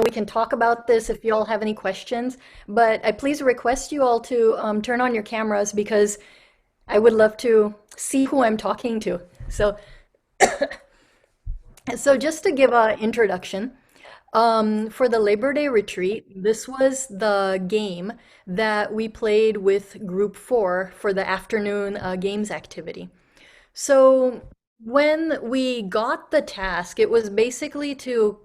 we can talk about this if you all have any questions, but I please request you all to turn on your cameras because I would love to see who I'm talking to. So, so just to give an introduction, for the Labor Day retreat, this was the game that we played with Group 4 for the afternoon games activity. So when we got the task, it was basically to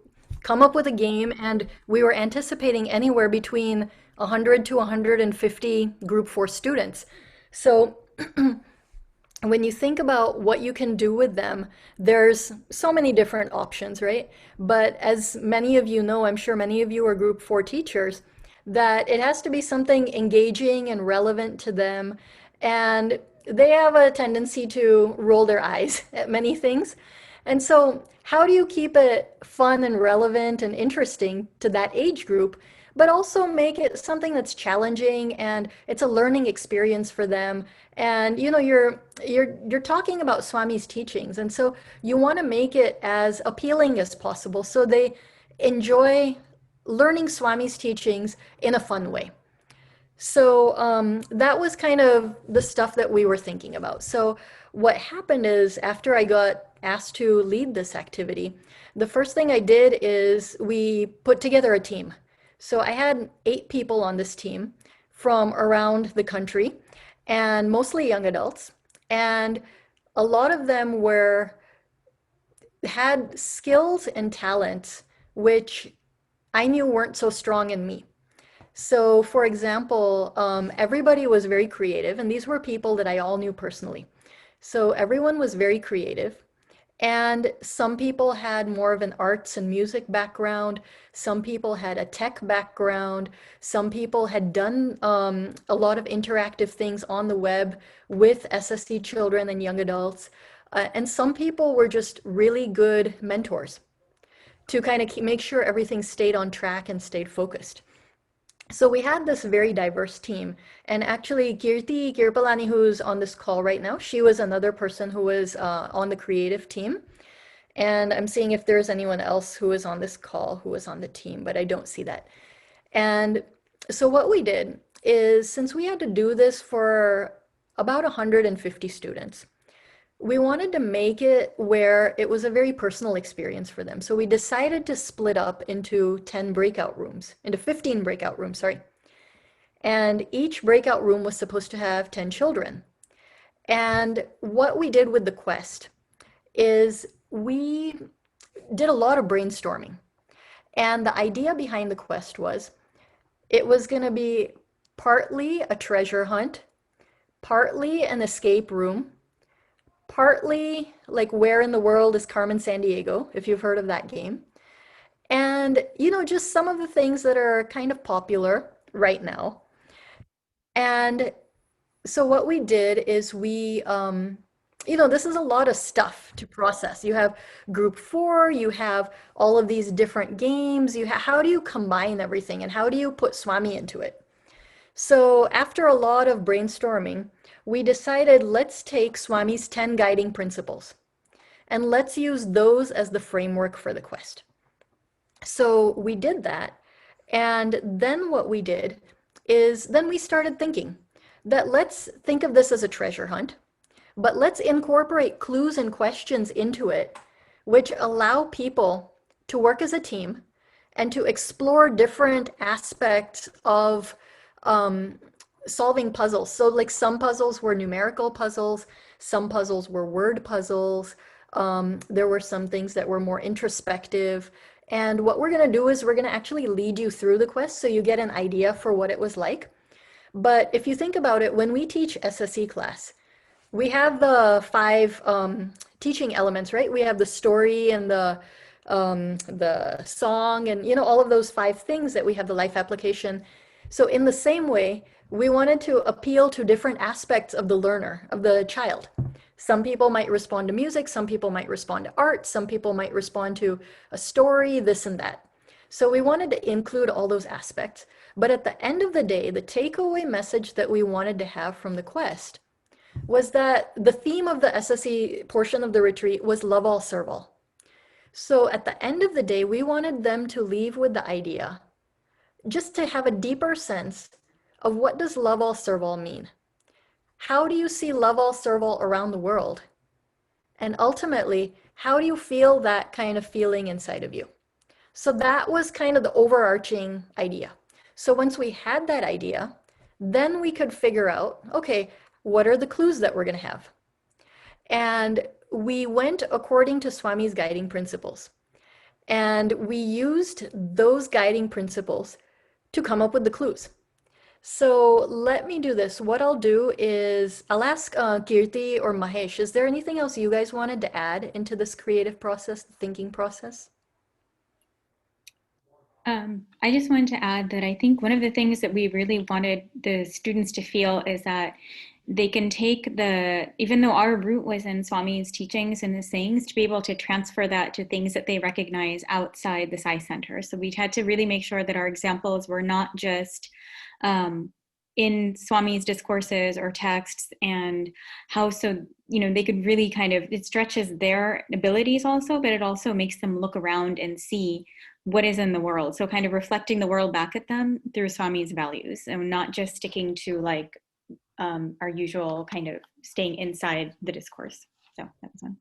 come up with a game, and we were anticipating anywhere between 100 to 150 Group 4 students. So when you think about what you can do with them, there's so many different options, right? But as many of you know, I'm sure many of you are Group 4 teachers, that it has to be something engaging and relevant to them. And they have a tendency to roll their eyes at many things. And so, how do you keep it fun and relevant and interesting to that age group, but also make it something that's challenging and it's a learning experience for them? And you're talking about Swami's teachings, and so you want to make it as appealing as possible so they enjoy learning Swami's teachings in a fun way. So that was kind of the stuff that we were thinking about. So what happened is after I got asked to lead this activity, the first thing I did is we put together a team. So I had 8 people on this team from around the country and mostly young adults. And a lot of them had skills and talents which I knew weren't so strong in me. So, for example, everybody was very creative, and these were people that I all knew personally. So, everyone was very creative, and some people had more of an arts and music background. Some people had a tech background. Some people had done a lot of interactive things on the web with SSC children and young adults. And some people were just really good mentors to kind of make sure everything stayed on track and stayed focused. So we had this very diverse team. And actually, Kirti Kirpalani, who's on this call right now, she was another person who was on the creative team. And I'm seeing if there's anyone else who was on this call who was on the team, but I don't see that. And so what we did is, since we had to do this for about 150 students, we wanted to make it where it was a very personal experience for them. So we decided to split up into 10 breakout rooms, into 15 breakout rooms, sorry. And each breakout room was supposed to have 10 children. And what we did with the quest is we did a lot of brainstorming. And the idea behind the quest was it was going to be partly a treasure hunt, partly an escape room, partly like where in the world is Carmen Sandiego, if you've heard of that game. And, just some of the things that are kind of popular right now. And so what we did is this is a lot of stuff to process. You have Group 4, you have all of these different games. How do you combine everything and how do you put Swami into it? So after a lot of brainstorming, we decided let's take Swami's 10 guiding principles and let's use those as the framework for the quest. So we did that. And then what we did is then we started thinking that let's think of this as a treasure hunt, but let's incorporate clues and questions into it, which allow people to work as a team and to explore different aspects of solving puzzles. So like some puzzles were numerical puzzles, some puzzles were word puzzles, there were some things that were more introspective. And what we're going to do is we're going to actually lead you through the quest so you get an idea for what it was like. But if you think about it, when we teach SSE class, we have the 5 teaching elements, right? We have the story and the song and all of those 5 things that we have the life application. So in the same way, we wanted to appeal to different aspects of the learner, of the child. Some people might respond to music, some people might respond to art, some people might respond to a story, this and that. So we wanted to include all those aspects. But at the end of the day, the takeaway message that we wanted to have from the quest was that the theme of the SSE portion of the retreat was love all, serve all. So at the end of the day, we wanted them to leave with the idea, just to have a deeper sense of what does love all serve all mean? How do you see love all serve all around the world? And ultimately, how do you feel that kind of feeling inside of you? So that was kind of the overarching idea. So once we had that idea, then we could figure out, okay, what are the clues that we're going to have? And we went according to Swami's guiding principles. And we used those guiding principles to come up with the clues. So let me do this. What I'll do is I'll ask Kirti or Mahesh, is there anything else you guys wanted to add into this creative process, the thinking process? I just wanted to add that I think one of the things that we really wanted the students to feel is that they can take even though our root was in Swami's teachings and the sayings, to be able to transfer that to things that they recognize outside the Sai Center. So we had to really make sure that our examples were not just in Swami's discourses or texts, and how, so they could really kind of, it stretches their abilities also, but it also makes them look around and see what is in the world. So kind of reflecting the world back at them through Swami's values, and not just sticking to like our usual kind of staying inside the discourse. So that was one.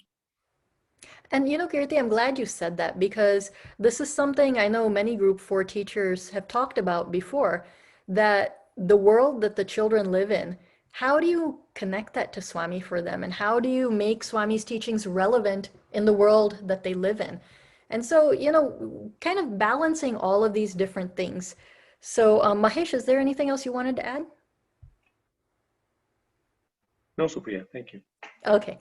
And Kirti, I'm glad you said that because this is something I know many Group 4 teachers have talked about before, that the world that the children live in, how do you connect that to Swami for them? And how do you make Swami's teachings relevant in the world that they live in? And so, kind of balancing all of these different things. So, Mahesh, is there anything else you wanted to add? No, Supriya, thank you. Okay.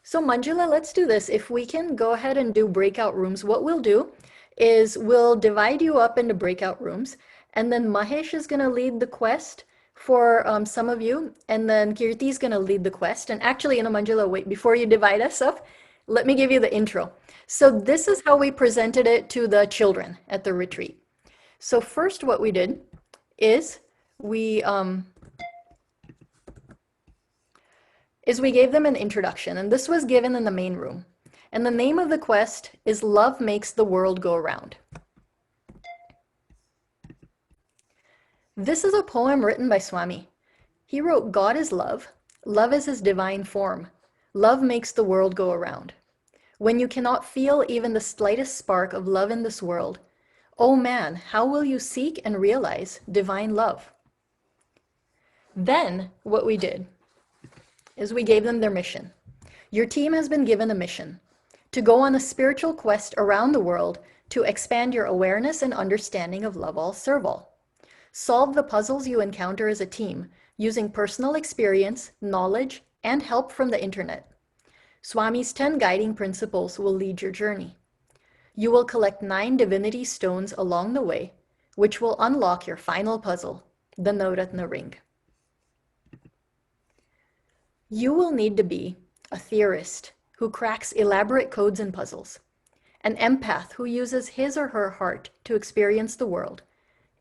So Manjula, let's do this. If we can go ahead and do breakout rooms, what we'll do is we'll divide you up into breakout rooms, and then Mahesh is going to lead the quest for some of you, and then Kirti is going to lead the quest. And actually, Manjula, wait, before you divide us up, let me give you the intro. So this is how we presented it to the children at the retreat. So first what we did is we gave them an introduction, and this was given in the main room. And the name of the quest is Love Makes the World Go Round. This is a poem written by Swami. He wrote, God is love. Love is his divine form. Love makes the world go around. When you cannot feel even the slightest spark of love in this world, oh man, how will you seek and realize divine love? Then what we did is we gave them their mission. Your team has been given a mission to go on a spiritual quest around the world to expand your awareness and understanding of love all, serve all. Solve the puzzles you encounter as a team using personal experience, knowledge, and help from the internet. Swami's 10 guiding principles will lead your journey. You will collect 9 divinity stones along the way, which will unlock your final puzzle, the Navratna ring. You will need to be a theorist who cracks elaborate codes and puzzles, an empath who uses his or her heart to experience the world,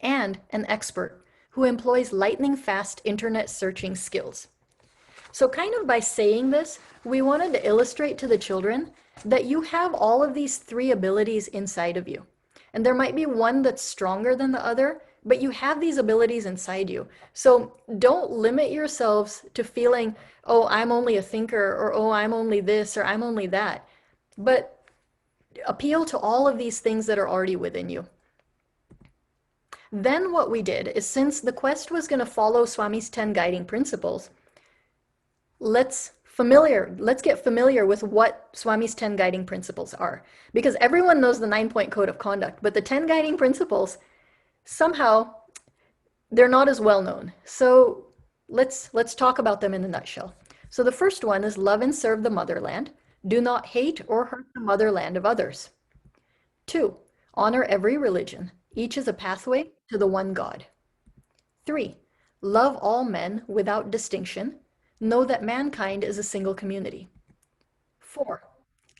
and an expert who employs lightning-fast internet searching skills. So kind of by saying this, we wanted to illustrate to the children that you have all of these 3 abilities inside of you. And there might be one that's stronger than the other, but you have these abilities inside you. So don't limit yourselves to feeling, oh, I'm only a thinker, or oh, I'm only this, or I'm only that. But appeal to all of these things that are already within you. Then what we did is, since the quest was going to follow Swami's 10 guiding principles, let's get familiar with what Swami's 10 guiding principles are. Because everyone knows the 9-point code of conduct, but the 10 guiding principles, somehow, they're not as well known. So let's talk about them in a nutshell. So the first one is love and serve the motherland. Do not hate or hurt the motherland of others. 2, honor every religion. Each is a pathway to the one God. 3, love all men without distinction. Know that mankind is a single community. 4,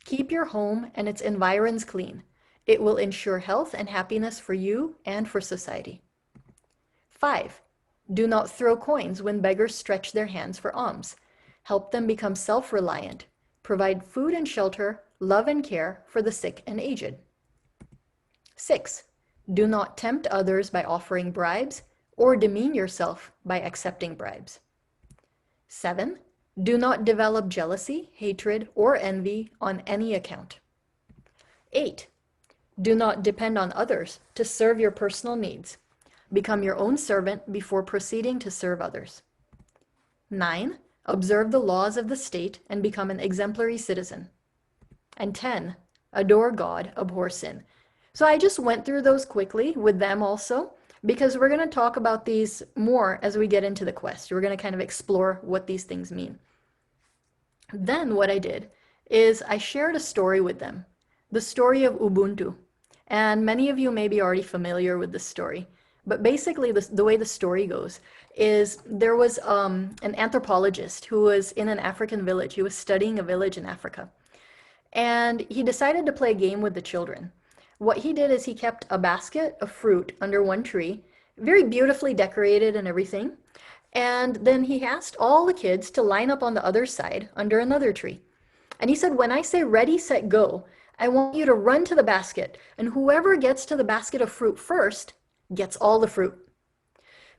keep your home and its environs clean. It will ensure health and happiness for you and for society. 5, do not throw coins when beggars stretch their hands for alms. Help them become self-reliant. Provide food and shelter, love and care for the sick and aged. 6. Do not tempt others by offering bribes or demean yourself by accepting bribes. 7. Do not develop jealousy, hatred, or envy on any account. 8. Do not depend on others to serve your personal needs. Become your own servant before proceeding to serve others. 9. Observe the laws of the state and become an exemplary citizen. And 10. Adore God, abhor sin. So I just went through those quickly with them also, because we're going to talk about these more as we get into the quest. We're going to kind of explore what these things mean. Then what I did is I shared a story with them, the story of Ubuntu. And many of you may be already familiar with this story. But basically, the way the story goes is there was an anthropologist who was in an African village. He was studying a village in Africa. And he decided to play a game with the children. What he did is he kept a basket of fruit under one tree, very beautifully decorated and everything. And then he asked all the kids to line up on the other side under another tree. And he said, when I say ready, set, go, I want you to run to the basket. And whoever gets to the basket of fruit first gets all the fruit.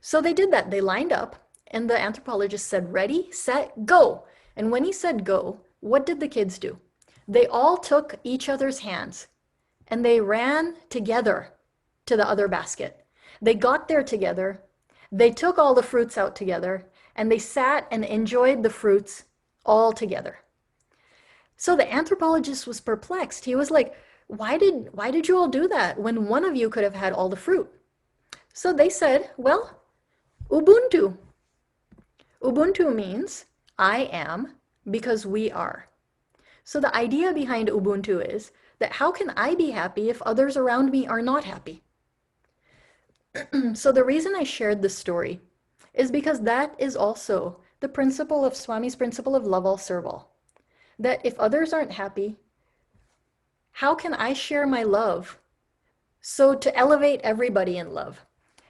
So they did that. They lined up, and the anthropologist said, ready, set, go. And when he said go, what did the kids do? They all took each other's hands, and they ran together to the other basket. They got there together. They took all the fruits out together, and they sat and enjoyed the fruits all together. So the anthropologist was perplexed. He was like, why did you all do that when one of you could have had all the fruit? So they said, well, Ubuntu. Ubuntu means I am because we are. So the idea behind Ubuntu is that how can I be happy if others around me are not happy? So the reason I shared this story is because that is also the principle of Swami's principle of love all, serve all. That if others aren't happy, how can I share my love so to elevate everybody in love?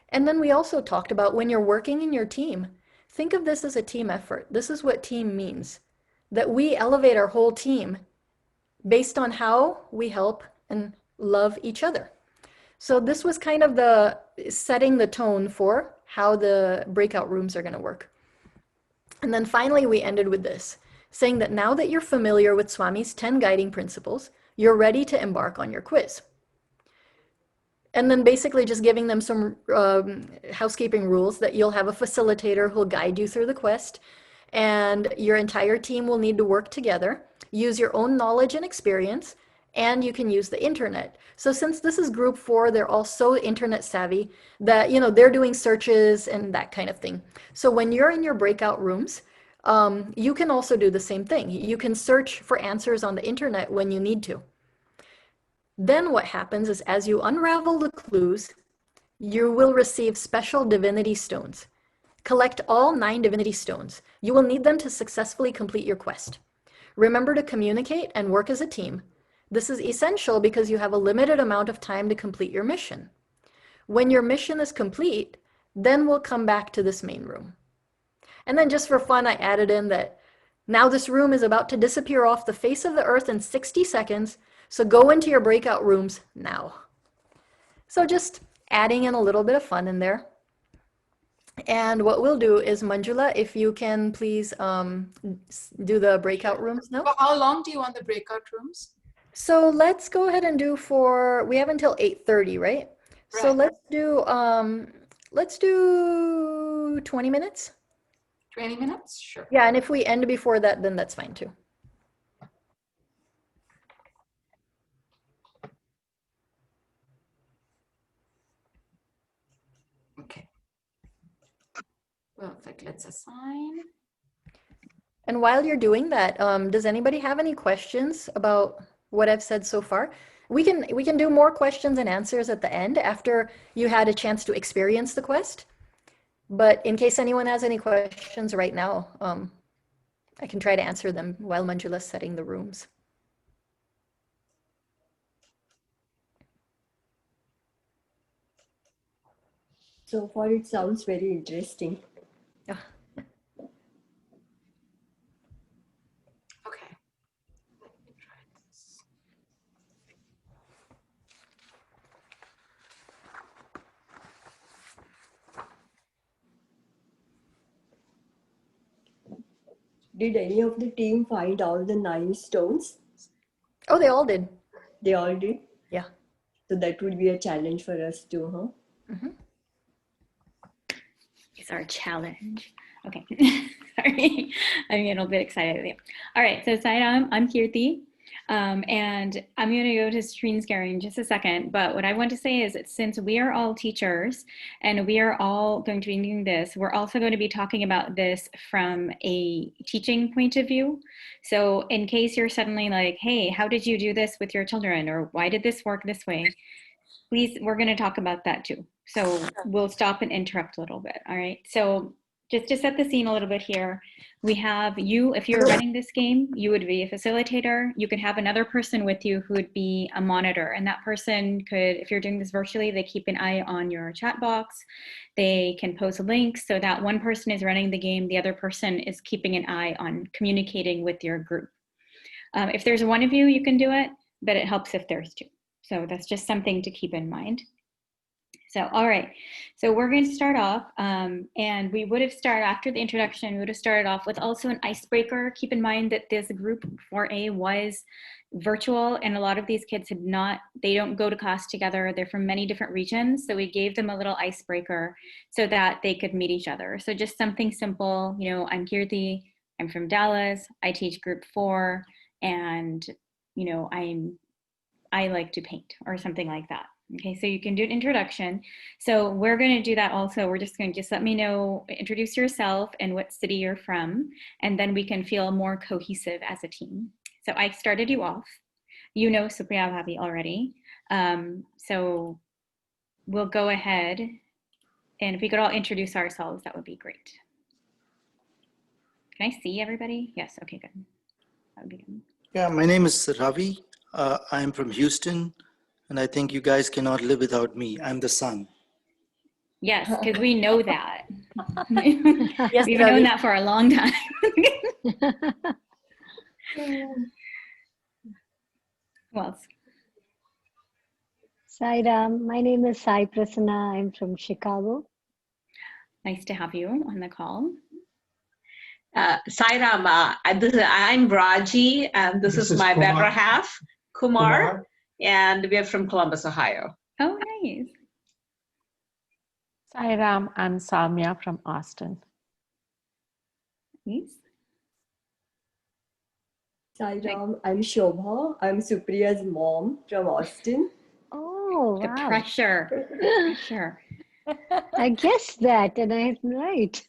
And then we also talked about when you're working in your team, think of this as a team effort. This is what team means, that we elevate our whole team based on how we help and love each other. So this was kind of the setting the tone for how the breakout rooms are going to work. And then finally, we ended with this, saying that now that you're familiar with Swami's 10 guiding principles, you're ready to embark on your quiz. And then basically just giving them some housekeeping rules that you'll have a facilitator who'll guide you through the quest, and your entire team will need to work together, use your own knowledge and experience, and you can use the internet. So since this is group 4, they're all so internet savvy that, they're doing searches and that kind of thing. So when you're in your breakout rooms, you can also do the same thing. You can search for answers on the internet when you need to. Then what happens is as you unravel the clues, you will receive special divinity stones. Collect all 9 divinity stones. You will need them to successfully complete your quest. Remember to communicate and work as a team. This is essential because you have a limited amount of time to complete your mission. When your mission is complete, then we'll come back to this main room. And then just for fun, I added in that now this room is about to disappear off the face of the earth in 60 seconds, so go into your breakout rooms now. So just adding in a little bit of fun in there. And what we'll do is, Manjula, if you can please do the breakout rooms now. For how long do you want the breakout rooms? So let's go ahead and do we have until 8:30, right? So Right. let's do 20 minutes. 20 minutes? Sure. Yeah, and if we end before that, then that's fine too. Okay. Perfect. Let's assign. And while you're doing that, does anybody have any questions about what I've said so far? We can do more questions and answers at the end after you had a chance to experience the quest. But in case anyone has any questions right now, I can try to answer them while Manjula's setting the rooms. So far, it sounds very interesting. Yeah. Okay. Let me try this. Did any of the team find all the 9 stones? Oh, they all did. They all did. Yeah. So that would be a challenge for us too, huh? Mhm. It's our challenge. Okay, sorry, I'm getting a little bit excited. All right, so Sairam, I'm Kirti, and I'm going to go to screen sharing in just a second. But what I want to say is that since we are all teachers and we are all going to be doing this, we're also going to be talking about this from a teaching point of view. So in case you're suddenly like, hey, how did you do this with your children? Or why did this work this way? Please, we're going to talk about that too. So we'll stop and interrupt a little bit. All right. So just to set the scene a little bit here, we have you, if you're running this game, you would be a facilitator. You could have another person with you who would be a monitor. And that person could, if you're doing this virtually, they keep an eye on your chat box. They can post links so that one person is running the game, the other person is keeping an eye on communicating with your group. If there's one of you, you can do it, but it helps if there's two. So that's just something to keep in mind. So, all right, so we're going to start off, and we would have started after the introduction, we would have started off with also an icebreaker. Keep in mind that this group 4A was virtual, and a lot of these kids had not, they don't go to class together. They're from many different regions. So we gave them a little icebreaker so that they could meet each other. So just something simple, you know, I'm Kirti, I'm from Dallas, I teach group 4, and, you know, I like to paint or something like that. Okay, so you can do an introduction. So we're going to do that also. We're just going to let me know, introduce yourself and what city you're from, and then we can feel more cohesive as a team. So I started you off. You know Supriya Bhabi already. So we'll go ahead, and if we could all introduce ourselves, that would be great. Can I see everybody? Yes, okay, good. That would be good. Yeah, my name is Ravi. I'm from Houston, and I think you guys cannot live without me. I'm the sun. Yes, because we know that. Yes, We've Ravi. known that for a long time. Who else? Sai Ram, my name is Sai Prasanna. I'm from Chicago. Nice to have you on the call. Sairam, I'm Raji, and this is my Kumar. better half, Kumar, and we're from Columbus, Ohio. Oh, nice. Sairam, I'm Samya from Austin. Nice. Sairam, I'm Shobha. I'm Supriya's mom from Austin. Oh, The wow. pressure. Pressure. I guessed that, and I'm right.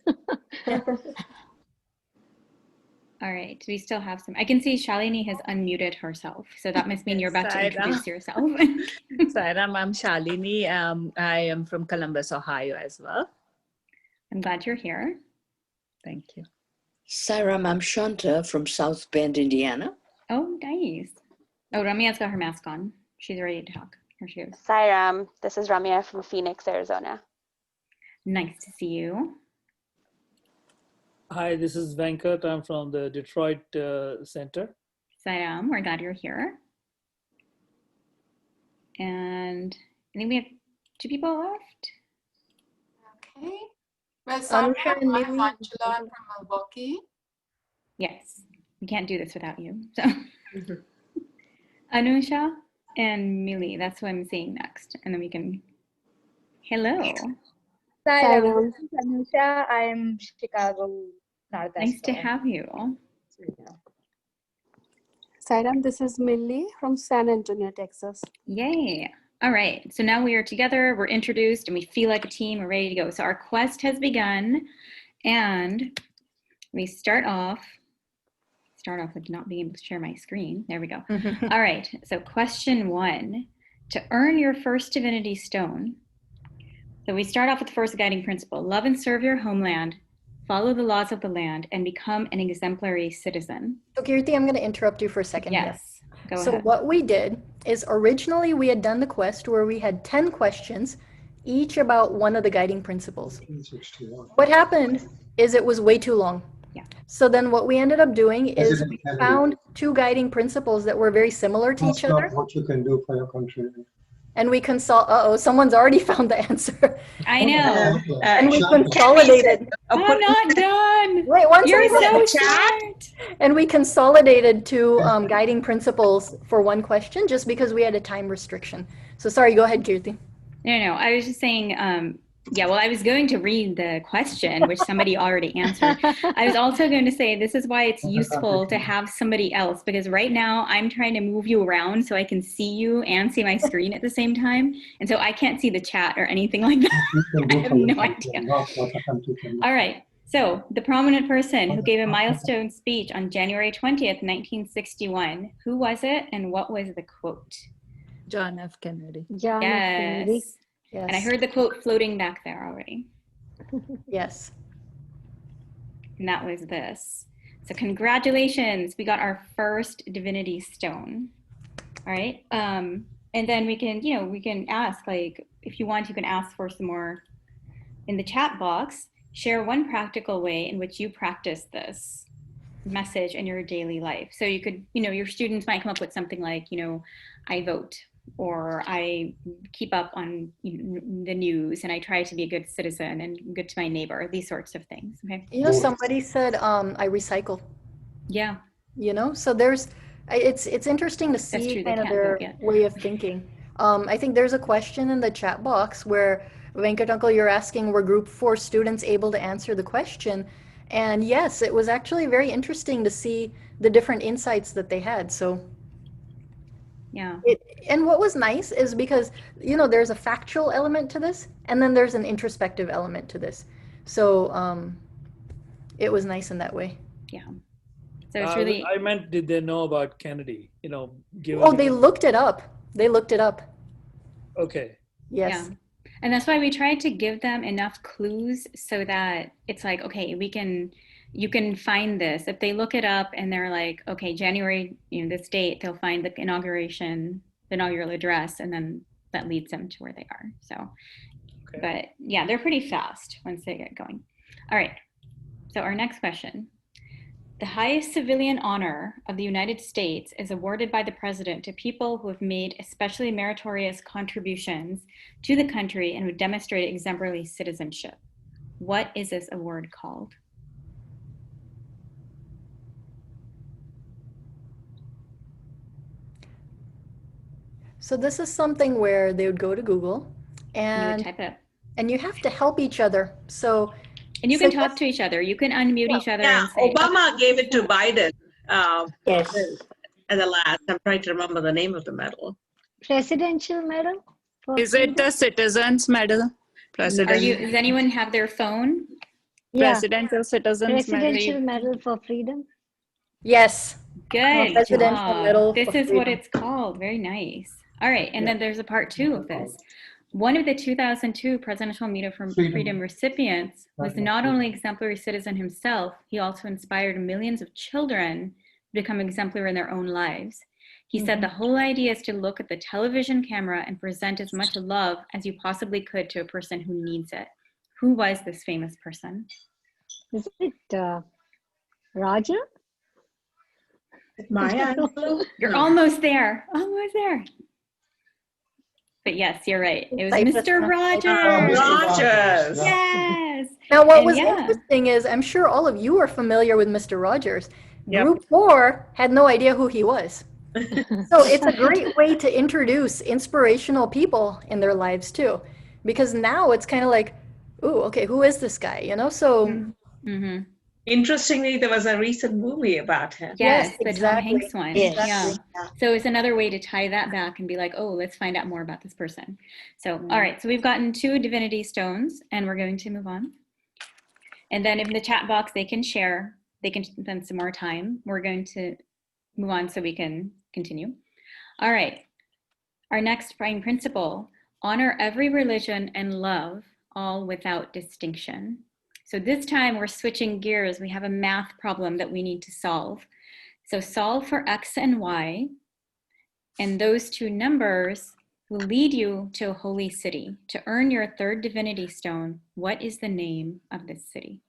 All right, we still have some. I can see Shalini has unmuted herself, so that must mean you're about to introduce yourself. Sairam, I'm Shalini. I am from Columbus, Ohio as well. I'm glad you're here. Thank you. Sairam, I'm Shanta from South Bend, Indiana. Oh, nice. Oh, Ramia's got her mask on. She's ready to talk. Here she goes. Sairam, this is Ramya from Phoenix, Arizona. Nice to see you. Hi, this is Venkat. I'm from the Detroit Center. Sairam, we're glad you're here. And I think we have 2 people left. Okay. Well, Samya, Anusha and I'm Mimi. Manjula. I'm from Milwaukee. Yes, we can't do this without you. So, Anusha and Mili, that's what I'm seeing next. And then we can, hello. Sairam. This is Anusha. I'm Chicago, Northwest. Nice to have you. Sairam, this is Millie from San Antonio, Texas. Yay. All right, so now we are together, we're introduced, and we feel like a team, we're ready to go. So our quest has begun, and we start off with not being able to share my screen. There we go. All right, so question 1. To earn your first divinity stone, so we start off with the first guiding principle. Love and serve your homeland, follow the laws of the land, and become an exemplary citizen. So Kirti, I'm going to interrupt you for a second here. Yes, go So ahead. what we did is originally we had done the quest where we had 10 questions, each about one of the guiding principles. What happened is it was way too long. Yeah. So then what we ended up doing is we found 2 guiding principles that were very similar to each other. What you can do for your country. and we uh-oh, someone's already found the answer. I know. And we consolidated. I'm not done. Wait, one You're second. so smart. And we consolidated two guiding principles for one question just because we had a time restriction. So sorry, go ahead, Kirti. No, I was just saying, yeah, well, I was going to read the question, which somebody already answered. I was also going to say this is why it's useful to have somebody else, because right now I'm trying to move you around so I can see you and see my screen at the same time. And so I can't see the chat or anything like that. I have no idea. All right. So the prominent person who gave a milestone speech on January 20th, 1961, who was it and what was the quote? John F. Kennedy. John F. Kennedy. Yes. And I heard the quote floating back there already. Yes. And that was this. So congratulations, we got our first Divinity Stone. All right. And then we can, we can ask, like, if you want, you can ask for some more in the chat box. Share one practical way in which you practice this message in your daily life. So you could, your students might come up with something like, I vote, or I keep up on the news, and I try to be a good citizen and good to my neighbor, these sorts of things. Okay. Somebody said, I recycle. Yeah. So it's interesting to see kind of their way of thinking. I think there's a question in the chat box where Venkat Uncle, you're asking, were group 4 students able to answer the question? And yes, it was actually very interesting to see the different insights that they had. So yeah. And what was nice is because, there's a factual element to this, and then there's an introspective element to this. So it was nice in that way. Yeah. So it's really. I meant, did they know about Kennedy? They looked it up. Okay. Yes. Yeah. And that's why we tried to give them enough clues so that it's like, okay, you can find this. If they look it up and they're like, okay, January, this date, they'll find the inaugural address, and then that leads them to where they are. So, okay. But yeah, they're pretty fast once they get going. All right. So our next question. The highest civilian honor of the United States is awarded by the president to people who have made especially meritorious contributions to the country and who demonstrate exemplary citizenship. What is this award called? So this is something where they would go to Google and type it. And you have to help each other. And you can talk to each other. You can unmute each other. Yeah, and say, Obama gave it to Biden. Yes. As a last, I'm trying to remember the name of the medal. Presidential medal? Is it the Citizens Medal? Does anyone have their phone? Yeah. Presidential Citizens Presidential Medal for Freedom? Yes. Good. Presidential Medal This for is Freedom. what it's called. Very nice. All right. And then there's a part 2 of this. One of the 2002 Presidential Medal for Freedom recipients was not only exemplary citizen himself, he also inspired millions of children to become exemplary in their own lives. He said the whole idea is to look at the television camera and present as much love as you possibly could to a person who needs it. Who was this famous person? Is it Roger? Maya Angelou? You're almost there. Almost there. But yes, you're right. It was Mr. Rogers. Rogers. Yes. Now, what was interesting is I'm sure all of you are familiar with Mr. Rogers. Yep. Group 4 had no idea who he was. So it's a great way to introduce inspirational people in their lives too, because now it's kind of like, ooh, okay, who is this guy? So. Interestingly, there was a recent movie about him. Yes, Yes, the Tom exactly. Hanks one. Yes. Yeah. So it's another way to tie that back and be like, oh, let's find out more about this person. So, all right. So we've gotten 2 divinity stones, and we're going to move on. And then in the chat box, they can share. They can spend some more time. We're going to move on so we can continue. All right. Our next prime principle: honor every religion and love all without distinction. So this time we're switching gears. We have a math problem that we need to solve. So solve for x and y, and those 2 numbers will lead you to a holy city. To earn your 3rd divinity stone, what is the name of this city?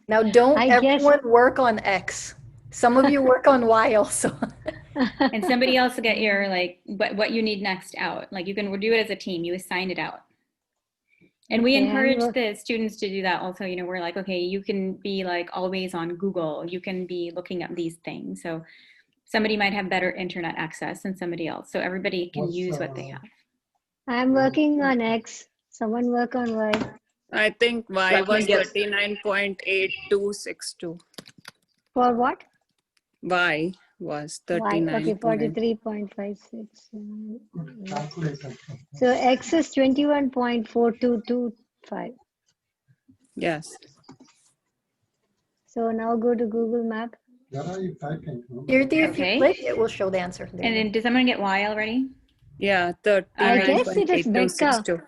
Now, don't I guess- everyone work on X. Some of you work on Y also. and somebody else will get your like what you need next out. Like you can do it as a team. You assign it out. And we Okay, encourage the students to do that also. You know, we're like, okay, you can be like always on Google. You can be looking up these things. So somebody might have better internet access than somebody else. So everybody can use what they have. I'm working on X. Someone work on Y. I think Y Let me was guess. 39.8262. For what? Y was Y. Okay, 43.56. So X is 21.4225. Yes. So now go to Google Map. Kirti, if you Okay. click, it will show the answer. There And you then does someone get Y already? Yeah, I guess it is Mecca. 39.8262.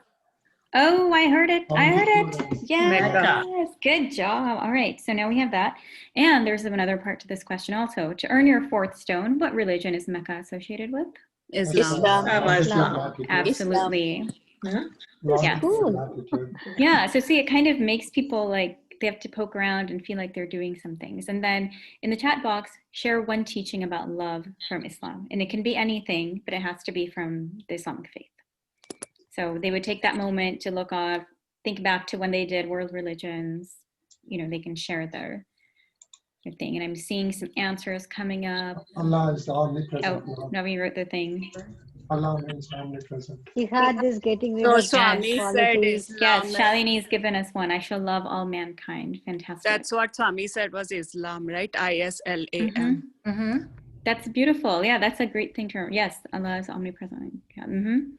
Oh, I heard it. I heard it. Yes. Mecca. Good job. All right. So now we have that. And there's another part to this question also. To earn your fourth stone, what religion is Mecca associated with? Islam. Absolutely. That's cool. Yeah. So see, it kind of makes people like they have to poke around and feel like they're doing some things. And then in the chat box, share one teaching about love from Islam. And it can be anything, but it has to be from the Islamic faith. So they would take that moment to look off, think back to when they did world religions. You know, they can share their thing. And I'm seeing some answers coming up. Allah is omnipresent. Oh, Navi wrote the thing. Allah is omnipresent. Jihad is getting rid So of Swami said qualities. Yes, Islam. Shalini's given us one. I shall love all mankind. Fantastic. That's what Swami said was Islam, right? ISLAM. Mm-hmm. That's beautiful. Yeah, that's a great thing to. Yes, Allah is omnipresent. Yeah. Mm-hmm.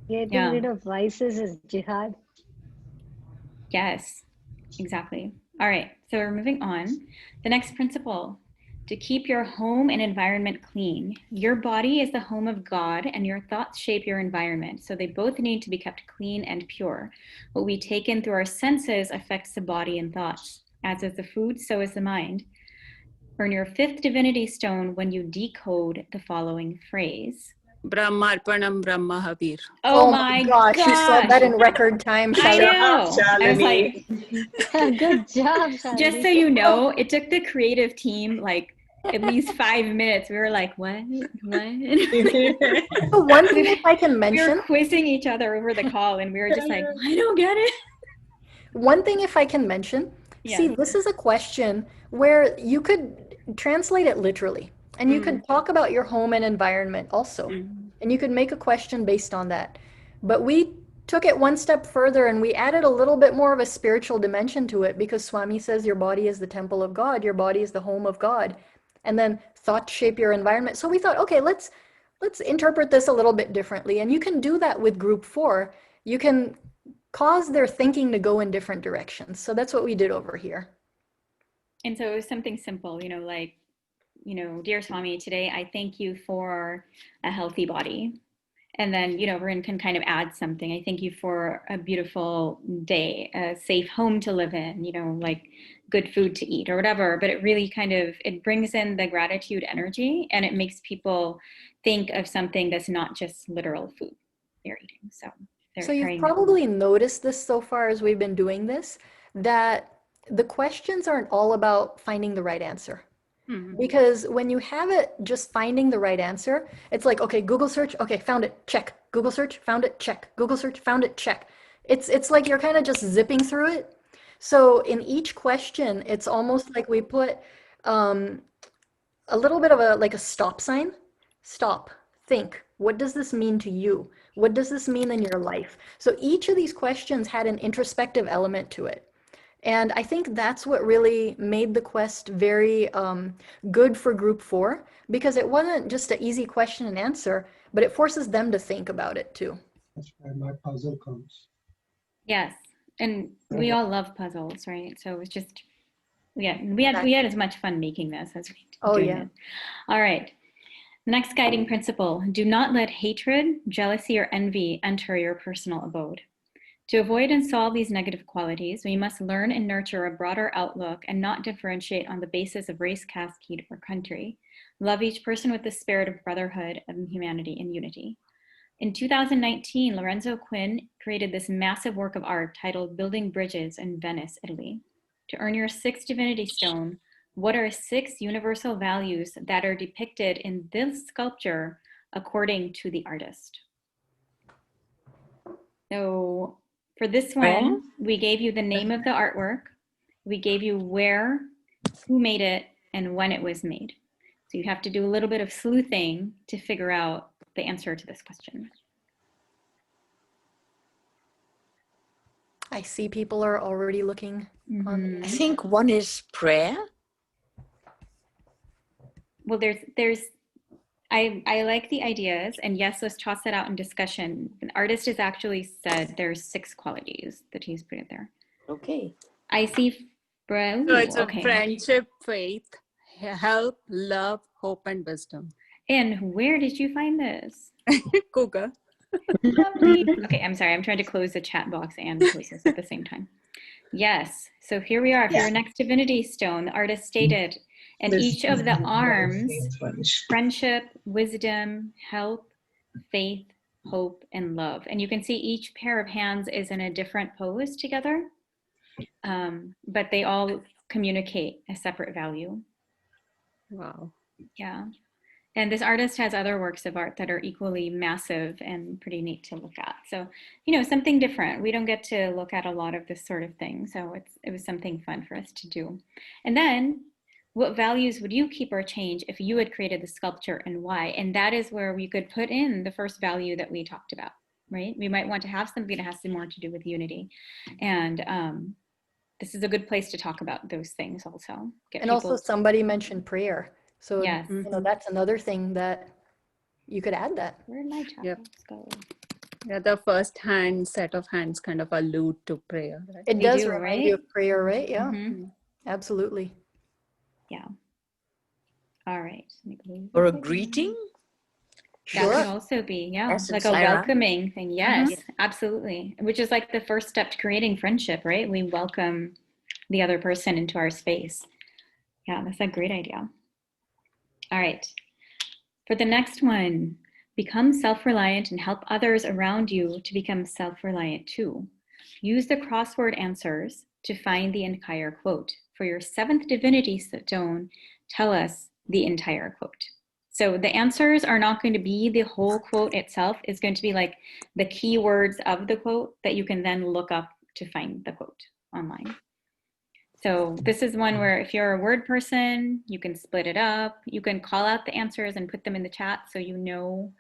Getting rid of vices is jihad. Yes, exactly. All right, so we're moving on. The next principle, to keep your home and environment clean. Your body is the home of God and your thoughts shape your environment. So they both need to be kept clean and pure. What we take in through our senses affects the body and thoughts. As is the food, so is the mind. Earn your fifth divinity stone when you decode the following phrase. Brahmarpanam Brahmahavir. Oh my gosh, you saw that in record time, I Shalini. know. I was like, good job, Shalini. just so you know, it took the creative team like at least 5 minutes. We were like, what? So one thing if I can We mention, were quizzing each other over the call and we were just like, I don't get it. one thing if I can mention, see, this is a question where you could translate it literally. And you could talk about your home and environment also. And you could make a question based on that. But we took it one step further and we added a little bit more of a spiritual dimension to it because Swami says your body is the temple of God, your body is the home of God. And then thoughts shape your environment. So we thought, okay, let's interpret this a little bit differently. And you can do that with group 4. You can cause their thinking to go in different directions. So that's what we did over here. And so it was something simple, you know, like, you know, dear Swami, today I thank you for a healthy body. And then, you know, everyone can kind of add something. I thank you for a beautiful day, a safe home to live in, you know, like good food to eat or whatever. But it really kind of, it brings in the gratitude energy and it makes people think of something that's not just literal food they're eating. So you've probably noticed this so far as we've been doing this, that the questions aren't all about finding the right answer. Because when you have it just finding the right answer, it's like, okay, Google search, okay, found it, check. Google search, found it, check. Google search, found it, check. It's like you're kind of just zipping through it. So in each question, it's almost like we put a little bit of a stop sign. Stop, think. What does this mean to you? What does this mean in your life? So each of these questions had an introspective element to it. And I think that's what really made the quest very good for group 4, because it wasn't just an easy question and answer, but it forces them to think about it too. That's where my puzzle comes. Yes, and we all love puzzles, right? So it was just, we had as much fun making this as we did doing it. All right. Next guiding principle, do not let hatred, jealousy, or envy enter your personal abode. To avoid and solve these negative qualities, we must learn and nurture a broader outlook and not differentiate on the basis of race, caste, creed, or country. Love each person with the spirit of brotherhood and humanity and unity. In 2019, Lorenzo Quinn created this massive work of art titled Building Bridges in Venice, Italy. To earn your 6th divinity stone, What are 6 universal values that are depicted in this sculpture according to the artist? So for this one, we gave you the name of the artwork. We gave you where, who made it, and when it was made. So you have to do a little bit of sleuthing to figure out the answer to this question. I see people are already looking on. I think one is prayer. Well, I like the ideas, and yes, let's toss that out in discussion. The artist has actually said there's 6 qualities that he's put in there. Okay. I see, bro. So it's a Okay. friendship, faith, help, love, hope, and wisdom. And where did you find this? Google. Lovely. Okay, I'm sorry. I'm trying to close the chat box and close this at the same time. Yes. So here we are for your next divinity stone. The artist stated, and each of the arms, friendship, wisdom, help, faith, hope, and love. And you can see each pair of hands is in a different pose together, but they all communicate a separate value. Wow. Yeah. And this artist has other works of art that are equally massive and pretty neat to look at. So, you know, something different. We don't get to look at a lot of this sort of thing. So it was something fun for us to do. And then what values would you keep or change if you had created the sculpture, and why? And that is where we could put in the first value that we talked about, right? We might want to have something that has more to do with unity. And this is a good place to talk about those things also. And also somebody mentioned prayer. So, yes. you know, that's another thing that you could add that. Where did my chat box go? Yeah, the first set of hands kind of allude to prayer. Right? It does remind you of prayer, right? Yeah, absolutely. Yeah. All right. Or a greeting? That could also be, yeah, Yes, like a Sarah. welcoming thing. Yes, absolutely. Which is like the first step to creating friendship, right? We welcome the other person into our space. Yeah, that's a great idea. All right. For the next one, become self-reliant and help others around you to become self-reliant too. Use the crossword answers to find the entire quote. For your 7th divinity stone, tell us the entire quote. So the answers are not going to be the whole quote itself. It's going to be like the keywords of the quote that you can then look up to find the quote online. So this is one where if you're a word person, you can split it up. You can call out the answers and put them in the chat so you know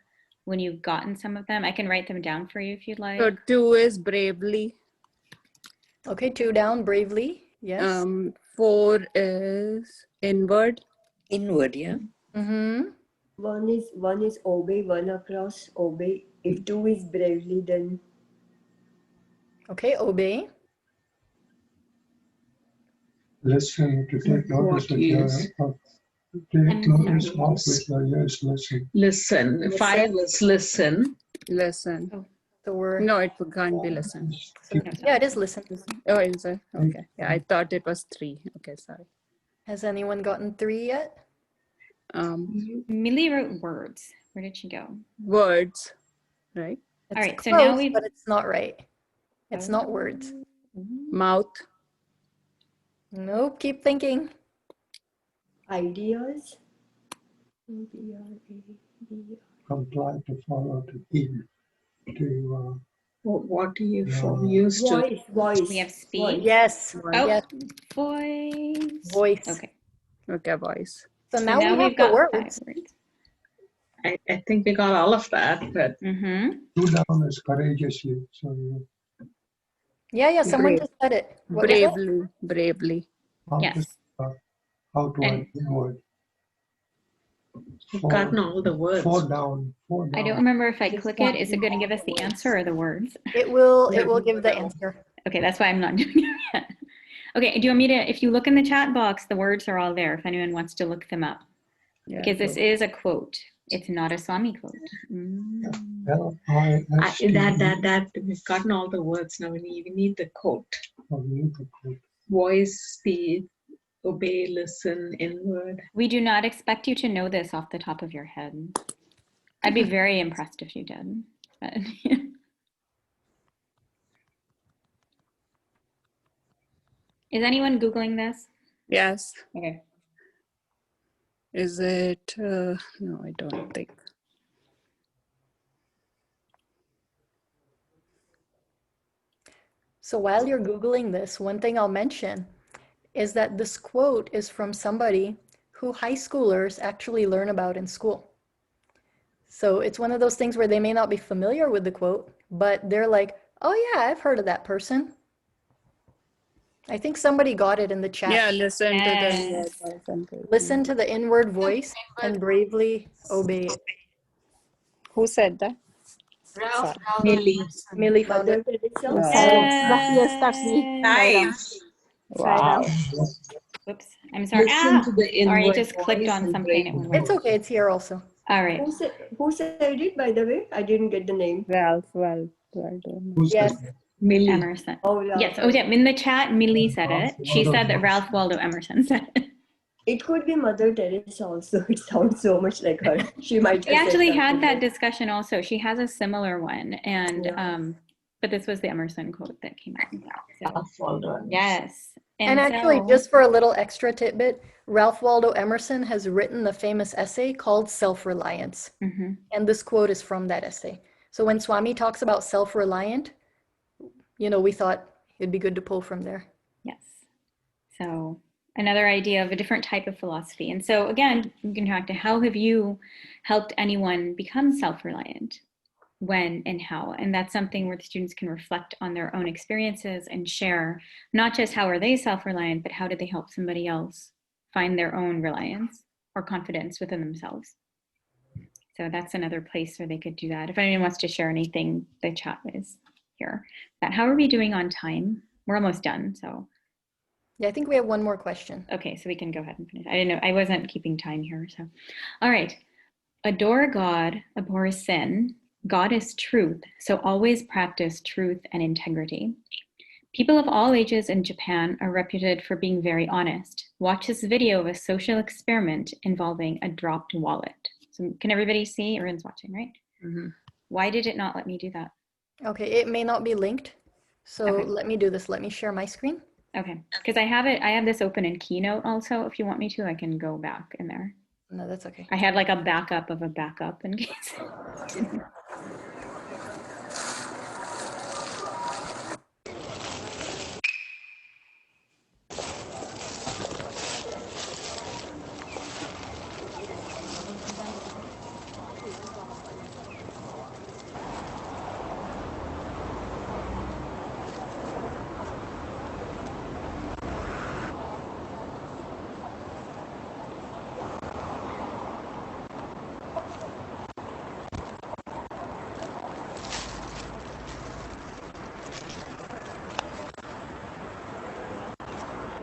when you've gotten some of them. I can write them down for you if you'd like. So 2 is bravely. Okay, 2 down, bravely. Yes. 4 is inward. Inward, yeah. Mm-hmm. One is obey, one across obey. If 2 is bravely, then Okay, obey. Listen, to take notice with your take notice of with your ears, listen. Listen. 5 is listen. Listen. Oh, so we're No, it can't be listen. yeah, it is listen. Oh, is it? Okay. Yeah, I thought it was 3. Okay, sorry. Has anyone gotten 3 yet? Millie wrote words. Where did she go? Words, right? It's All right, close, so now we've but it's not right. It's not words. Mouth. Nope, keep thinking. ideas. Comply to follow to heed to What do you use to? Voice. we have speak. Yes. Oh, Yes. voice. Voice. Okay. Okay, voice. So So now, now we have we've got the 5 words. words. I think we got all of that, but 2 down is courageously. So you Yeah, someone Brave. just said it. What was it? Bravely. Yes. How to And- inward. we've gotten all the words. 4 down. 4 down. I don't remember if I click it. Is it going to give us the answer or the words? It will give the answer. Okay, that's why I'm not doing it yet. Okay, do you want me to, if you look in the chat box, the words are all there if anyone wants to look them up. Yeah, Because this is a quote. It's not a Swami quote. L-I-S-T. We've gotten all the words. Now we need the quote. Voice, speed, obey, listen, inward. We do not expect you to know this off the top of your head. I'd be very impressed if you did. But Is anyone Googling this? Yes. Okay. Is it? No, I don't think. So while you're Googling this, one thing I'll mention is that this quote is from somebody who high schoolers actually learn about in school. So it's one of those things where they may not be familiar with the quote, but they're like, oh yeah, I've heard of that person. I think somebody got it in the chat. Yeah, listen to the Yes. inward voice and bravely. Listen to the inward voice and bravely obey it. Who said that? Ralph Waldo Millie. Emerson. Millie found Mother it. Teresa. Wow. Yes, that's me. Nice. Wow. Whoops. I'm sorry. Listen to the Sorry, I inward just clicked voice on and something. It bravely. went. It's okay, it's here also. All right. Who said it, by the way? I didn't get the name. Ralph Waldo Emerson. Who's Yes. that? Millie. Emerson. Oh, Ralph. Yes. Oh, yeah. In the chat, Millie said it. She Waldo said that Emerson. Ralph Waldo Emerson said it. It could be Mother Teresa also. It sounds so much like her. She might We have said actually had something that like- discussion also. She has a similar one, and Yeah. but this was the Emerson quote that came out. So, Ralph Waldo Emerson. yes. And actually, so- just for a little extra tidbit, Ralph Waldo Emerson has written the famous essay called Self-Reliance. Mhm. And this quote is from that essay. So when Swami talks about self-reliant, we thought it'd be good to pull from there. Yes. So another idea of a different type of philosophy. And so again, you can talk to how have you helped anyone become self-reliant? When and how? And that's something where the students can reflect on their own experiences and share not just how are they self-reliant, but how did they help somebody else find their own reliance or confidence within themselves. So that's another place where they could do that. If anyone wants to share anything, the chat is here. But how are we doing on time? We're almost done, so. Yeah, I think we have one more question. Okay, so we can go ahead and finish. I didn't know, I wasn't keeping time here, so. All right. Adore God, abhor sin. God is truth, so always practice truth and integrity. People of all ages in Japan are reputed for being very honest. Watch this video of a social experiment involving a dropped wallet. So can everybody see? Everyone's watching, right? Mm-hmm. Why did it not let me do that? Okay, it may not be linked. So Okay. let me do this. Let me share my screen. Okay, because I have this open in Keynote also. If you want me to, I can go back in there. No, that's okay. I had like a backup of a backup in case.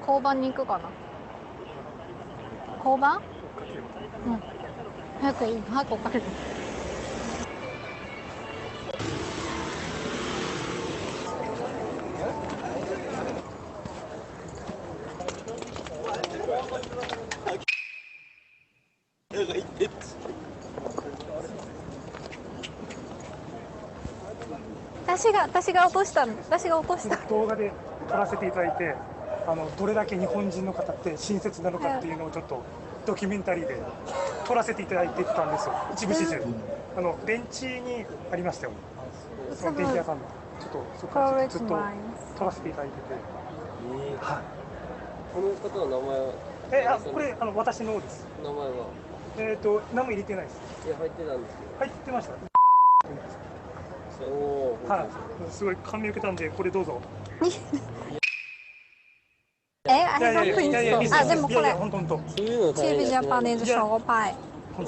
交番に行くかな。交番？うん。早く追っかけて。私が落としたの。私が落とした。動画で撮らせていただいて、どれだけ日本人の方って親切なのかっていうのをちょっとドキュメンタリーで撮らせていただいてたんですよ。一部始終。電池にありましたよ。その電気屋さんの。ちょっとそこからずっと撮らせていただいてて。はい。この方の名前は？これ私のです。名前は？何も入れてないです。いや入ってたんですけど。入ってました。はい。すごい感銘を受けたんでこれどうぞ。I don't think so. あ、でもこれ。本当。TV Japanese 小5パイ。本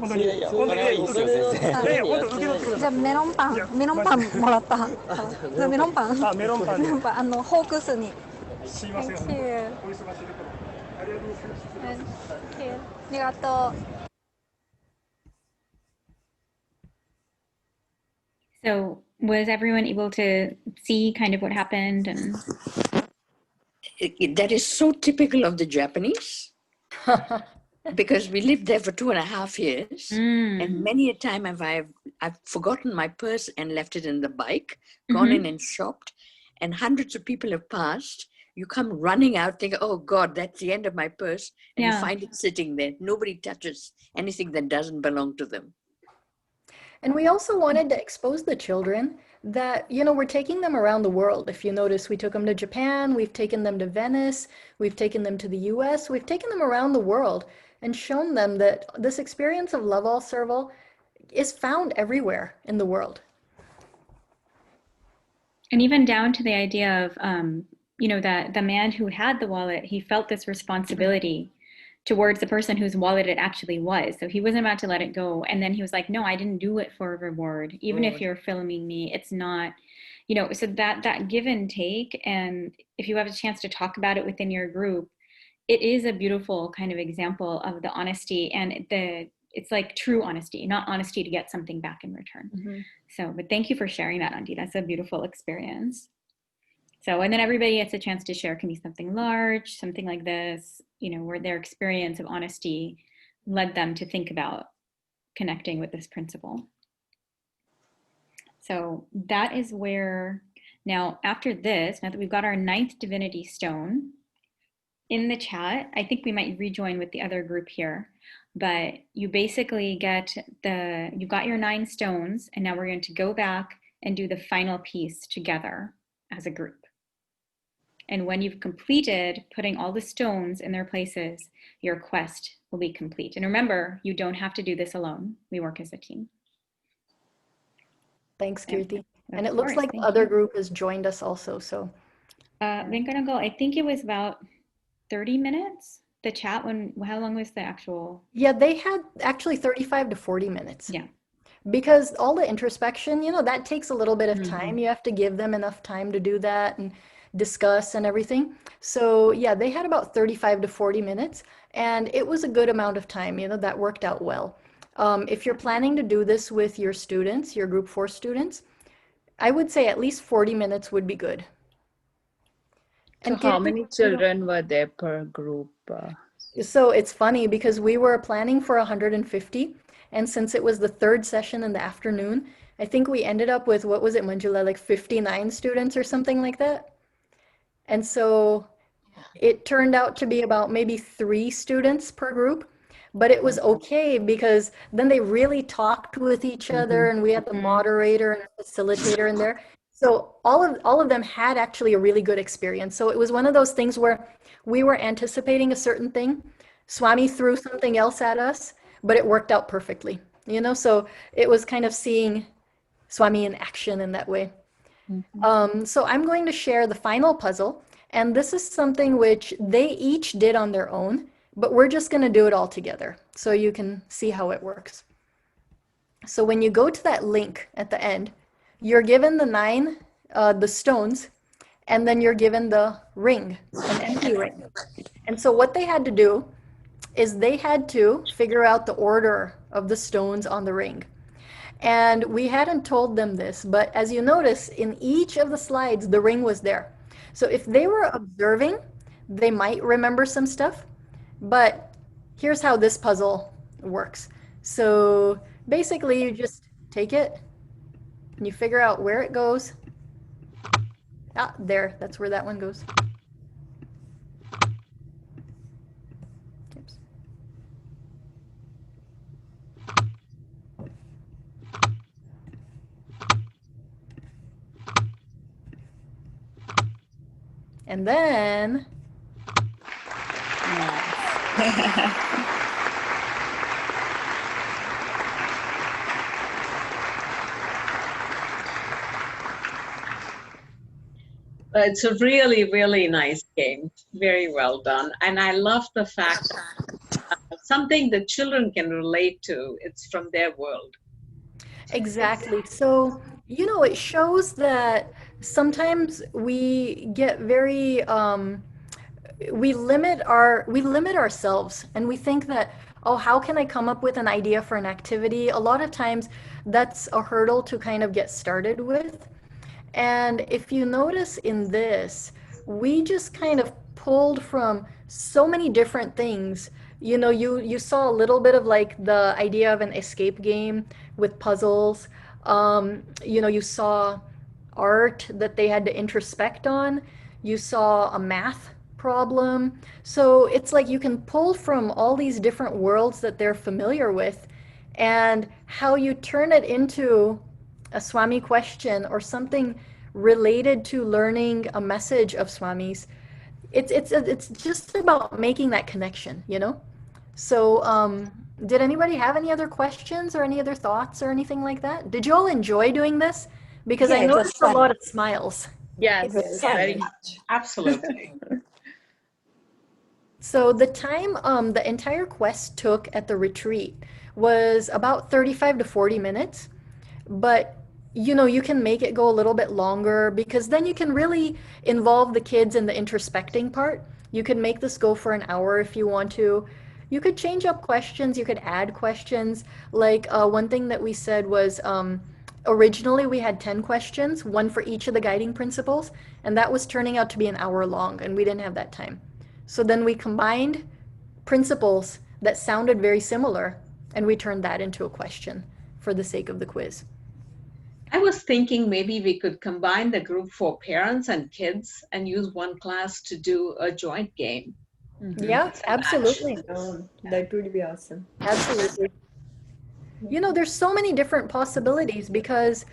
当にいいですよ先生。本当受け取ってください。じゃあメロンパンもらった。メロンパン。メロンパン。ホークスに。すいません。お忙しいところ。ありがとうございます。ありがとう。So was everyone able to see kind of what happened? And that is so typical of the Japanese because we lived there for 2.5 years. And many a time I've forgotten my purse and left it in the bike, gone in and shopped, and hundreds of people have passed you come running out, think, oh God, that's the end of my purse. And you Yeah. find it sitting there. Nobody touches anything that doesn't belong to them. And we also wanted to expose the children that, you know, we're taking them around the world. If you notice, we took them to Japan, we've taken them to Venice, we've taken them to the US, we've taken them around the world and shown them that this experience of Love All, Serve All is found everywhere in the world. And even down to the idea of, you know, that the man who had the wallet, he felt this responsibility towards the person whose wallet it actually was. So he wasn't about to let it go. And then he was like, no, I didn't do it for a reward. Even if you're filming me, it's not, you know, so that give and take. And if you have a chance to talk about it within your group, it is a beautiful kind of example of the honesty and it's like true honesty, not honesty to get something back in return. Mm-hmm. So, but thank you for sharing that, Andy. That's a beautiful experience. So, and then everybody gets a chance to share. It can be something large, something like this, you know, where their experience of honesty led them to think about connecting with this principle. So that is where, now after this, now that we've got our 9th divinity stone in the chat, I think we might rejoin with the other group here, but you basically get you've got your 9 stones, and now we're going to go back and do the final piece together as a group. And when you've completed putting all the stones in their places, your quest will be complete. And remember, you don't have to do this alone. We work as a team. Thanks, Kirti. And it Of looks course, like the thank other you. group has joined us also, so. Venkatangal, I think it was about 30 minutes, the chat. How long was the actual? Yeah, they had actually 35 to 40 minutes. Yeah. Because all the introspection, you know, that takes a little bit of time. You have to give them enough time to do that and discuss and everything. So yeah, they had about 35 to 40 minutes, and it was a good amount of time, you know, that worked out well. If you're planning to do this with your students, your group 4 students, I would say at least 40 minutes would be good. So And how Kirti, many children were there per group? so it's funny because we were planning for 150, and since it was the 3rd session in the afternoon, I think we ended up with, what was it, Manjula, like 59 students or something like that? And so it turned out to be about maybe 3 students per group, but it was okay because then they really talked with each other, and we had the moderator and facilitator in there. So all of them had actually a really good experience. So it was one of those things where we were anticipating a certain thing. Swami threw something else at us, but it worked out perfectly, you know? So it was kind of seeing Swami in action in that way. So I'm going to share the final puzzle, and this is something which they each did on their own, but we're just going to do it all together so you can see how it works. So when you go to that link at the end, you're given the 9, the stones, and then you're given the ring, an empty ring. And so what they had to do is they had to figure out the order of the stones on the ring. And we hadn't told them this, but as you notice, in each of the slides, the ring was there. So if they were observing, they might remember some stuff, but here's how this puzzle works. So basically you just take it and you figure out where it goes. Ah, there, that's where that one goes. Oops. And then It's a really, really nice game. Very well done. And I love the fact that something that children can relate to, it's from their world. exactly. So, you know, it shows that sometimes we get very we limit ourselves, and we think that, oh, how can I come up with an idea for an activity? A lot of times that's a hurdle to kind of get started with. And if you notice in this, we just kind of pulled from so many different things. You know, you saw a little bit of like the idea of an escape game with puzzles. You know, you saw art that they had to introspect on. you saw a math problem. So it's like you can pull from all these different worlds that they're familiar with, and how you turn it into a Swami question or something related to learning a message of Swamis. It's just about making that connection, you know? So did anybody have any other questions or any other thoughts or anything like that? Did you all enjoy doing this? Because Yeah, I it was noticed a fun. lot of smiles. Yes, It was very fun. much. Absolutely. So the time the entire quest took at the retreat was about 35 to 40 minutes. But you know, you can make it go a little bit longer, because then you can really involve the kids in the introspecting part. You could make this go for an hour if you want to. You could change up questions, you could add questions. Like one thing that we said was originally we had 10 questions, one for each of the guiding principles, and that was turning out to be an hour long, and we didn't have that time. So then we combined principles that sounded very similar, and we turned that into a question for the sake of the quiz. I was thinking maybe we could combine the group for parents and kids and use one class to do a joint game. Yeah, absolutely. That would be awesome. Absolutely. You know, there's so many different possibilities, because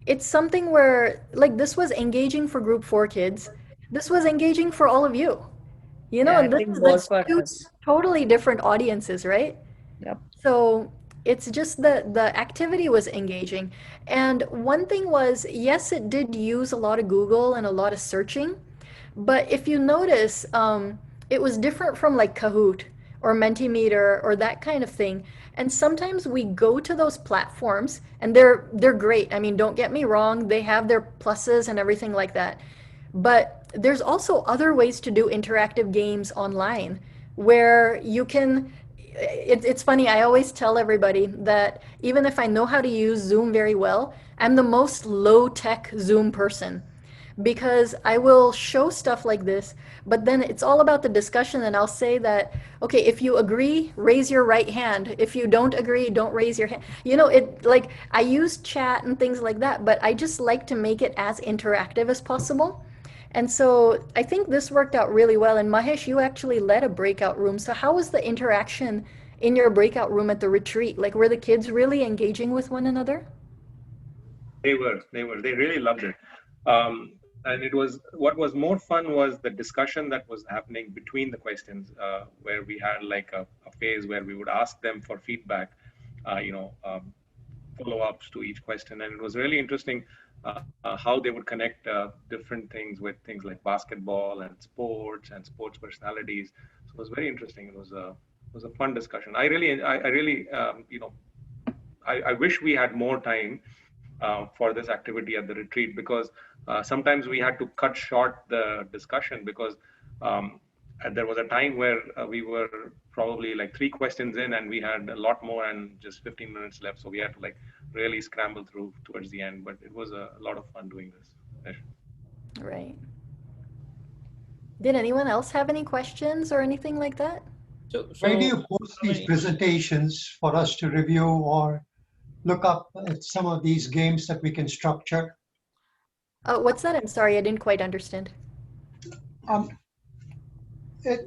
it's something where, like, this was engaging for group 4 kids. This was engaging for all of you. You know, Yeah, I and think that's both two purpose. totally different audiences, right? Yep. So it's just the activity was engaging. And one thing was, yes, it did use a lot of Google and a lot of searching, but if you notice, it was different from like Kahoot or Mentimeter or that kind of thing. And sometimes we go to those platforms, and they're great. I mean, don't get me wrong, they have their pluses and everything like that. But there's also other ways to do interactive games online where you can. It's funny, I always tell everybody that even if I know how to use Zoom very well, I'm the most low-tech Zoom person, because I will show stuff like this, but then it's all about the discussion, and I'll say that, okay, if you agree, raise your right hand. If you don't agree, don't raise your hand. You know, it like I use chat and things like that, but I just like to make it as interactive as possible. And so I think this worked out really well. And Mahesh, you actually led a breakout room. So how was the interaction in your breakout room at the retreat? Like, were the kids really engaging with one another? They really loved it. And it was, what was more fun was the discussion that was happening between the questions, where we had like a phase where we would ask them for feedback, follow-ups to each question. And it was really interesting how they would connect different things with things like basketball and sports personalities. So it was very interesting. It was a fun discussion. I wish we had more time for this activity at the retreat, because sometimes we had to cut short the discussion, because there was a time where we were probably like 3 questions in, and we had a lot more and just 15 minutes left. So we had to like really scramble through towards the end, but it was a lot of fun doing this. Right. Did anyone else have any questions or anything like that? Where do you post these presentations for us to review or look up at some of these games that we can structure? What's that? I'm sorry, I didn't quite understand.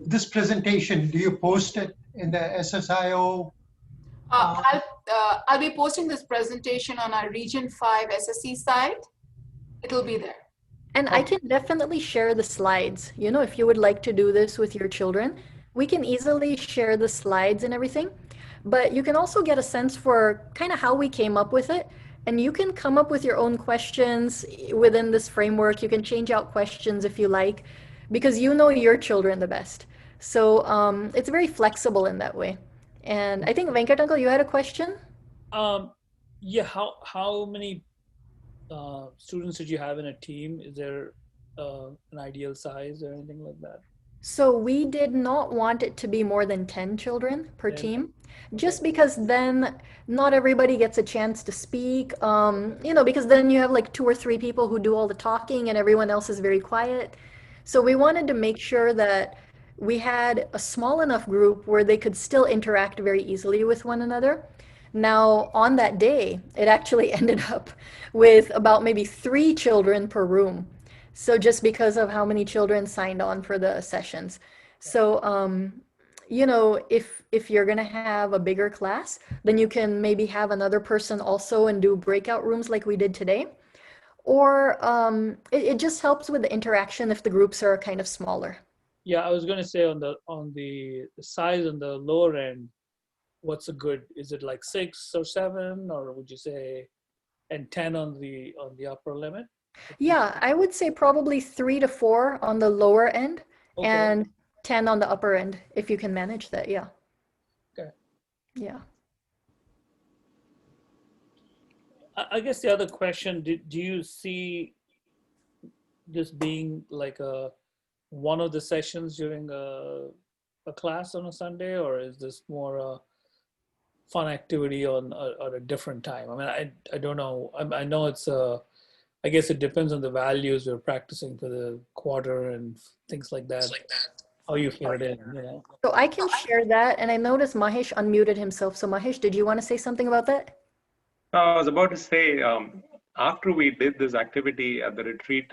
This presentation, do you post it in the SSIO? I'll be posting this presentation on our Region 5 SSC site. It'll be there. And I can definitely share the slides. You know, if you would like to do this with your children, we can easily share the slides and everything. But you can also get a sense for kind of how we came up with it. And you can come up with your own questions within this framework. You can change out questions if you like, because you know your children the best. So it's very flexible in that way. And I think Venkat Uncle, you had a question? Yeah, how many students did you have in a team? Is there an ideal size or anything like that? So we did not want it to be more than 10 children per team, just because then not everybody gets a chance to speak, because then you have like 2 or 3 people who do all the talking and everyone else is very quiet. So we wanted to make sure that we had a small enough group where they could still interact very easily with one another. Now, on that day, it actually ended up with about maybe 3 children per room. So just because of how many children signed on for the sessions. So, you know, if you're gonna have a bigger class, then you can maybe have another person also and do breakout rooms like we did today. Or it just helps with the interaction if the groups are kind of smaller. Yeah, I was going to say on the size on the lower end, what's a good? Is it like 6 or 7, or would you say, and 10 on the upper limit? Yeah, I would say probably 3 to 4 on the lower end Okay. and 10 on the upper end if you can manage that. Yeah. Okay. Yeah. I guess the other question, do you see this being like one of the sessions during a class on a Sunday, or is this more a fun activity on a different time? I mean, I don't know. I know it's I guess it depends on the values we're practicing for the quarter and things like that. How you fit it in, you know? So I can share that. And I noticed Mahesh unmuted himself. So Mahesh, did you want to say something about that? I was about to say, after we did this activity at the retreat,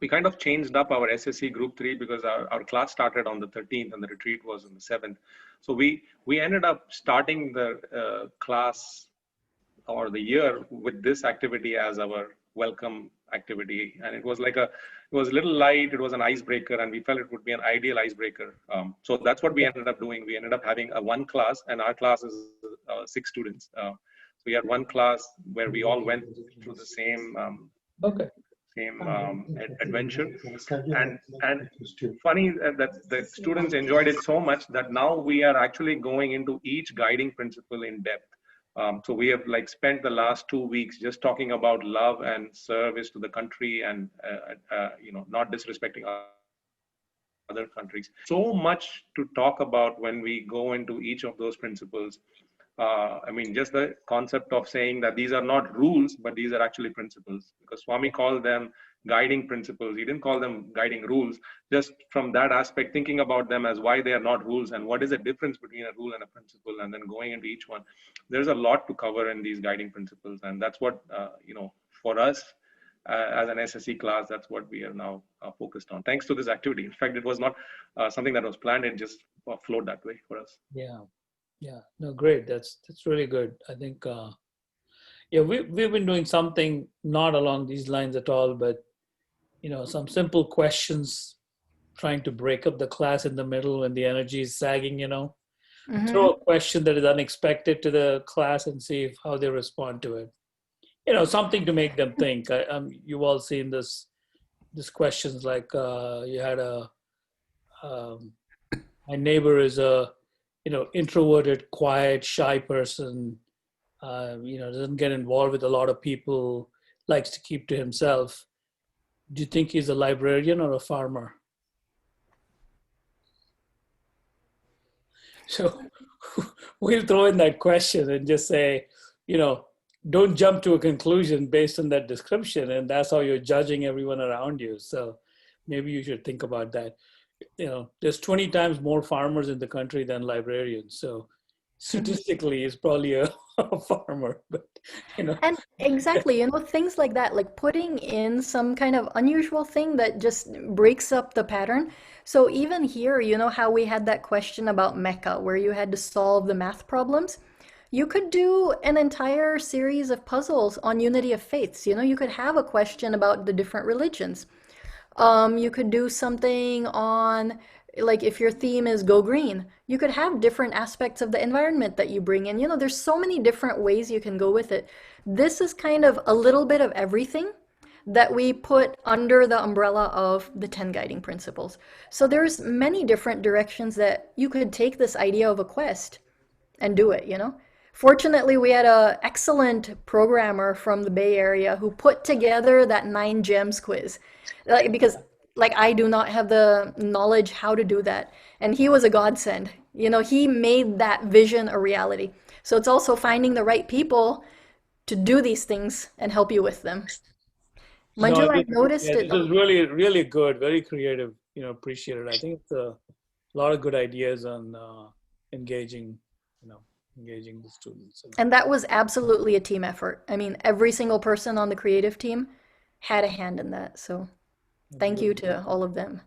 we kind of changed up our SSC Group 3 because our class started on the 13th and the retreat was on the 7th. So we ended up starting the class or the year with this activity as our welcome activity. And it was like it was a little light, it was an icebreaker, and we felt it would be an ideal icebreaker. So that's what we ended up doing. We ended up having one class, and our class is 6 students. So we had one class where we all went through the same adventure, and funny that the students enjoyed it so much that now we are actually going into each guiding principle in depth. So we have like spent the last 2 weeks just talking about love and service to the country, and you know, not disrespecting other countries. So much to talk about when we go into each of those principles. I mean, just the concept of saying that these are not rules, but these are actually principles, because Swami called them guiding principles. He didn't call them guiding rules. Just from that aspect, thinking about them as why they are not rules and what is the difference between a rule and a principle, and then going into each one. There's a lot to cover in these guiding principles, and that's what, you know, for us as an SSC class, that's what we are now focused on. Thanks to this activity. In fact, it was not something that was planned. It just flowed that way for us. Yeah. Yeah, no, great. That's really good. I think, yeah, we've been doing something not along these lines at all, but, you know, some simple questions, trying to break up the class in the middle when the energy is sagging, you know. Mm-hmm. Throw a question that is unexpected to the class and see how they respond to it. You know, something to make them think. You've all seen this questions like you had my neighbor is a, you know, introverted, quiet, shy person, you know, doesn't get involved with a lot of people, likes to keep to himself. Do you think he's a librarian or a farmer? So we'll throw in that question and just say, you know, don't jump to a conclusion based on that description, and that's how you're judging everyone around you. So maybe you should think about that. You know, there's 20 times more farmers in the country than librarians. So statistically, it's probably a farmer, but, you know. And exactly, you know, things like that, like putting in some kind of unusual thing that just breaks up the pattern. So even here, you know how we had that question about Mecca, where you had to solve the math problems? You could do an entire series of puzzles on unity of faiths. You know, you could have a question about the different religions. You could do something on, like, if your theme is go green, you could have different aspects of the environment that you bring in. You know, there's so many different ways you can go with it. This is kind of a little bit of everything that we put under the umbrella of the 10 guiding principles. So there's many different directions that you could take this idea of a quest and do it, you know. Fortunately, we had an excellent programmer from the Bay Area who put together that 9 gems quiz. Because I do not have the knowledge how to do that. And he was a godsend. You know, he made that vision a reality. So it's also finding the right people to do these things and help you with them. Manjula, I noticed it. This is really, really good, very creative, you know, appreciate it. I think it's a lot of good ideas on engaging the students. And that was absolutely a team effort. I mean, every single person on the creative team had a hand in that. So Thank you to all of them.